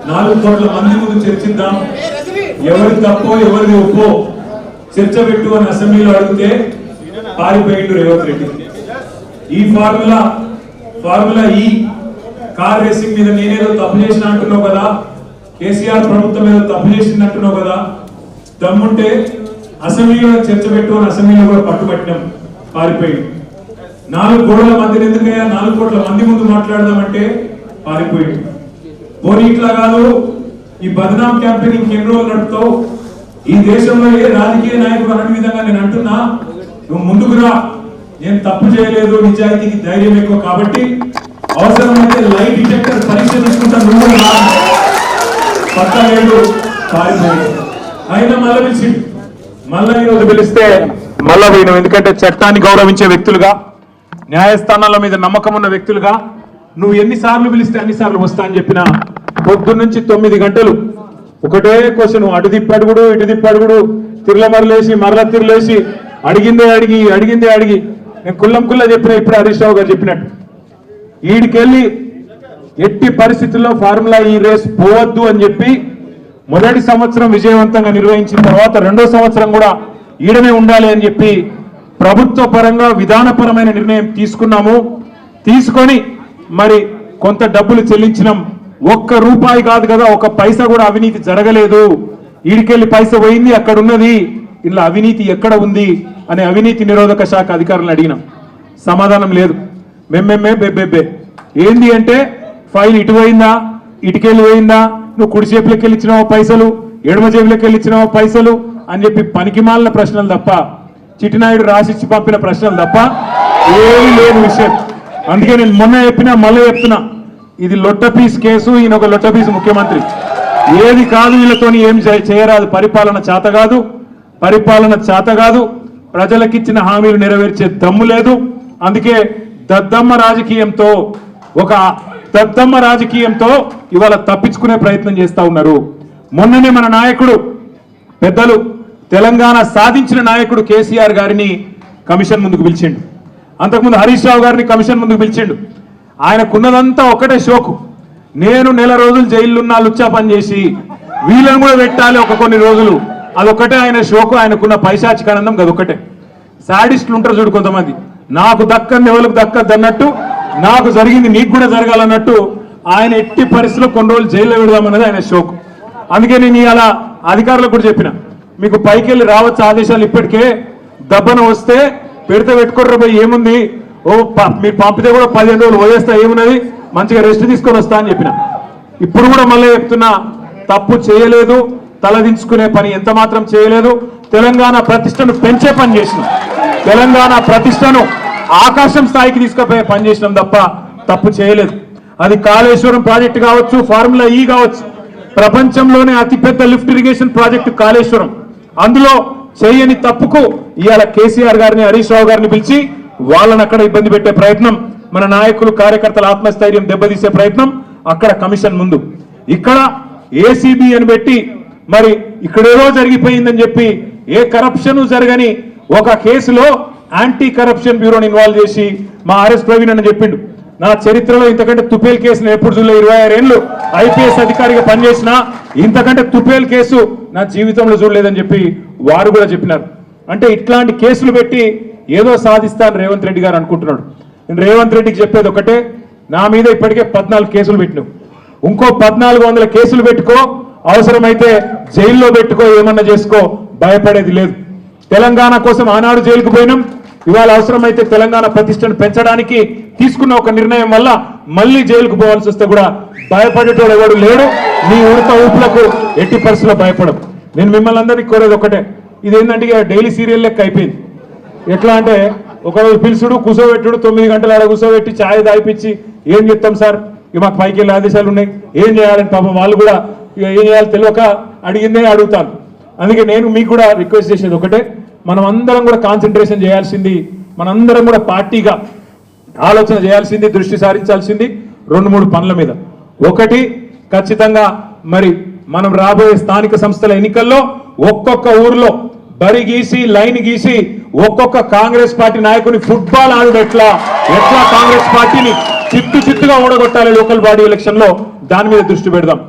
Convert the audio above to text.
4 కోట్ల మంది ముందు చర్చిద్దాం, ఎవరి తప్పో ఎవరిది ఒప్పో చర్చ పెట్టు అని అసెంబ్లీలో అడిగితే పారిపోయిండు రేవంత్ రెడ్డి. ఈ ఫార్ములా ఈ కార్ రేసింగ్ మీద నేనేదో తప్పు చేసిన అంటున్నావు కదా, కేసీఆర్ ప్రభుత్వం ఏదో తప్పు చేసింది అంటున్నావు కదా, దమ్ముంటే అసెంబ్లీలో చర్చ పెట్టు అని అసెంబ్లీలో కూడా పట్టుబట్టినాం, పారిపోయింది. 4 కోట్ల మందిని ఎందుకయ్యా 4 కోట్ల మంది ముందు మాట్లాడదామంటే పారిపోయింది. పోనీ ఇట్లా కాదు, ఈ బదనాం క్యాంపెయిన్ ఇంకెన్ని రోజులు నడుపుతావు, ఈ దేశంలో ఏ రాజకీయ నాయకుడు అనే విధంగా నేను అంటున్నా, నువ్వు ముందుకు రా, నేను తప్పు చేయలేదు, నిజాయితీకి ధైర్యం ఎక్కువ కాబట్టి అవసరమైతే లైట్ డిటెక్టర్ పరీక్ష తీసుకుంటా, నువ్వు పక్క లేదు పారిపోయింది. అయినా మళ్ళీ పిలిచి మళ్ళీ ఈరోజు పిలిస్తే మళ్ళా పోయినాం. ఎందుకంటే చట్టాన్ని గౌరవించే వ్యక్తులుగా, న్యాయస్థానాల మీద నమ్మకం ఉన్న వ్యక్తులుగా నువ్వు ఎన్నిసార్లు పిలిస్తే అన్నిసార్లు వస్తా అని చెప్పిన పొద్దున్నుంచి 9 గంటలు ఒకటే క్వశ్చన్, అటు తిప్పడుగుడు ఇటు తిప్పడుగుడు, తిరులమరలేసి మరల తిరులేసి అడిగిందే అడిగి నేను కుల్లం చెప్పిన ఇప్పుడు హరీష్ రావు గారు చెప్పినట్టు ఈడికెళ్ళి ఎట్టి పరిస్థితుల్లో ఫార్ములా ఈ రేస్ పోవద్దు అని చెప్పి మొదటి సంవత్సరం విజయవంతంగా నిర్వహించిన తర్వాత 2వ సంవత్సరం కూడా ఈడనే ఉండాలి అని చెప్పి ప్రభుత్వ పరంగా విధానపరమైన నిర్ణయం తీసుకున్నాము. తీసుకొని మరి కొంత డబ్బులు చెల్లించినాం. 1 రూపాయి కాదు కదా, 1 పైసా కూడా అవినీతి జరగలేదు. ఈడికెళ్ళి పైసా పోయింది, అక్కడ ఉన్నది, ఇలా అవినీతి ఎక్కడ ఉంది అనే అవినీతి నిరోధక శాఖ అధికారులను అడిగినాం. సమాధానం లేదు. బెబ్బెబ్బే ఏంది అంటే ఫైల్ ఇటు పోయిందా, ఇటుకెళ్ళి పోయిందా, నువ్వు కుడి చేపులకి వెళ్ళి ఇచ్చినావో పైసలు, ఎడమ చేపులకి వెళ్ళి ఇచ్చినావో పైసలు అని చెప్పి పనికిమాలిన ప్రశ్నలు తప్ప, చిట్టినాయుడు రాసిచ్చి పంపిన ప్రశ్నలు తప్ప ఏమీ లేని విషయం. అందుకే నేను మొన్న చెప్పినా మళ్ళీ చెప్తున్నా, ఇది లొట్టపీస్ కేసు, ఈయన ఒక లొట్టపీస్ ముఖ్యమంత్రి. ఏది కాదు, వీళ్ళతో ఏం చేయరాదు, పరిపాలన చేత కాదు, ప్రజలకిచ్చిన హామీలు నెరవేర్చే దమ్ము లేదు. అందుకే దద్దమ్మ రాజకీయంతో ఇవాళ తప్పించుకునే ప్రయత్నం చేస్తా ఉన్నారు. మొన్ననే మన నాయకుడు పెద్దలు తెలంగాణ సాధించిన నాయకుడు కేసీఆర్ గారిని కమిషన్ ముందుకు పిలిచిండు. అంతకుముందు హరీష్ రావు గారిని కమిషన్ ముందుకు పిలిచిండు. ఆయనకున్నదంతా ఒకటే షోకు, నేను నెల రోజులు జైలున్నా లుచ్చా పని చేసి వీళ్ళని కూడా పెట్టాలి కొన్ని రోజులు, అదొక్కటే ఆయన షోకు. ఆయనకున్న పైశాచికానందం అదొక్కటే. సాడిస్టులు ఉంటారు చూడు కొంతమంది, నాకు దక్కని ఎవరికి దక్కద్దు అన్నట్టు, నాకు జరిగింది నీకు కూడా జరగాలన్నట్టు ఆయన ఎట్టి పరిస్థితుల్లో కొన్ని రోజులు జైల్లో పెడదామన్నది ఆయన షోకు. అందుకే నేను ఇలా అధికారులకు కూడా చెప్పిన, మీకు పైకి వెళ్ళి రావచ్చు ఆదేశాలు, ఇప్పటికే దబ్బన వస్తే పెడితే పెట్టుకోర్ర పోయి ఏముంది, మీరు పంపితే కూడా 15 రోజులు పోయేస్తా, ఏమున్నది, మంచిగా రెస్ట్ తీసుకొని వస్తా అని చెప్పిన. ఇప్పుడు కూడా మళ్ళీ చెప్తున్నా, తప్పు చేయలేదు, తలదించుకునే పని ఎంత మాత్రం చేయలేదు. తెలంగాణ ప్రతిష్టను పెంచే పని చేసినాం, తెలంగాణ ప్రతిష్టను ఆకాశం స్థాయికి తీసుకుపోయే పని చేసినాం తప్ప తప్పు చేయలేదు. అది కాళేశ్వరం ప్రాజెక్టు కావచ్చు, ఫార్ములా ఈ కావచ్చు, ప్రపంచంలోనే అతిపెద్ద లిఫ్ట్ ఇరిగేషన్ ప్రాజెక్టు కాళేశ్వరం. అందులో చేయని తప్పుకు ఇవాళ కేసీఆర్ గారిని హరీష్ రావు గారిని పిలిచి వాళ్ళని అక్కడ ఇబ్బంది పెట్టే ప్రయత్నం, మన నాయకులు కార్యకర్తల ఆత్మస్థైర్యం దెబ్బతీసే ప్రయత్నం అక్కడ కమిషన్ ముందు. ఇక్కడ ఏసీబీ అని పెట్టి మరి ఇక్కడేదో జరిగిపోయిందని చెప్పి ఏ కరప్షన్ జరగని ఒక కేసులో యాంటీ కరప్షన్ బ్యూరోని ఇన్వాల్వ్ చేసి మా ఆర్ఎస్ ప్రవీణ్ అని చెప్పిండు, నా చరిత్రలో ఇంతకంటే తుపేల్ కేసును ఎప్పుడు చూడలే, 26 ఏళ్ళు ఐపీఎస్ అధికారిగా పనిచేసిన ఇంతకంటే తుపేల్ కేసు నా జీవితంలో చూడలేదని చెప్పి వారు కూడా చెప్పినారు. అంటే ఇట్లాంటి కేసులు పెట్టి ఏదో సాధిస్తాను రేవంత్ రెడ్డి గారు అనుకుంటున్నాడు. నేను రేవంత్ రెడ్డికి చెప్పేది ఒకటే, నా మీద ఇప్పటికే 14 కేసులు పెట్టినావు, ఇంకో 1400 కేసులు పెట్టుకో, అవసరమైతే జైల్లో పెట్టుకో, ఏమన్నా చేసుకో, భయపడేది లేదు. తెలంగాణ కోసం ఆనాడు జైలుకు పోయినాం, ఇవాళ అవసరమైతే తెలంగాణ ప్రతిష్టను పెంచడానికి తీసుకున్న ఒక నిర్ణయం వల్ల మళ్ళీ జైలుకు పోవాల్సి వస్తే కూడా భయపడేటోడు ఎవడు లేడు. నీ ఉడత ఊపులకు ఎట్టి పరిస్థితుల్లో భయపడం. నేను మిమ్మల్ని అందరినీ కోరేది ఒకటే, ఇదేంటంటే డైలీ సీరియల్ లెక్క అయిపోయింది. ఎట్లా అంటే ఒకరోజు పిలుచుడు, కూర్చోబెట్టుడు, 9 గంటలు ఆడ కూర్చోబెట్టి ఛాయ్ దాయిపించి ఏం చెప్తాం సార్, ఇక మాకు పైకి వెళ్ళే ఆదేశాలు ఉన్నాయి, ఏం చేయాలని పాపం వాళ్ళు కూడా ఏం చేయాలి తెలియక అడిగిందే అడుగుతాను. అందుకే నేను మీకు కూడా రిక్వెస్ట్ చేసేది ఒకటే, మనం అందరం కూడా కాన్సన్ట్రేషన్ చేయాల్సింది, మనందరం కూడా పార్టీగా ఆలోచన చేయాల్సింది, దృష్టి సారించాల్సింది 2-3 పనుల మీద. ఒకటి, ఖచ్చితంగా మరి మనం రాబోయే స్థానిక సంస్థల ఎన్నికల్లో ఒక్కొక్క ఊర్లో బరి గీసి లైన్ గీసి ఒక్కొక్క కాంగ్రెస్ పార్టీ నాయకుని ఫుట్బాల్ ఆడు ఎట్లా కాంగ్రెస్ పార్టీని చిత్తుగా ఓడగొట్టాలి లోకల్ బాడీ ఎలక్షన్ లో, దాని మీద దృష్టి పెడదాం.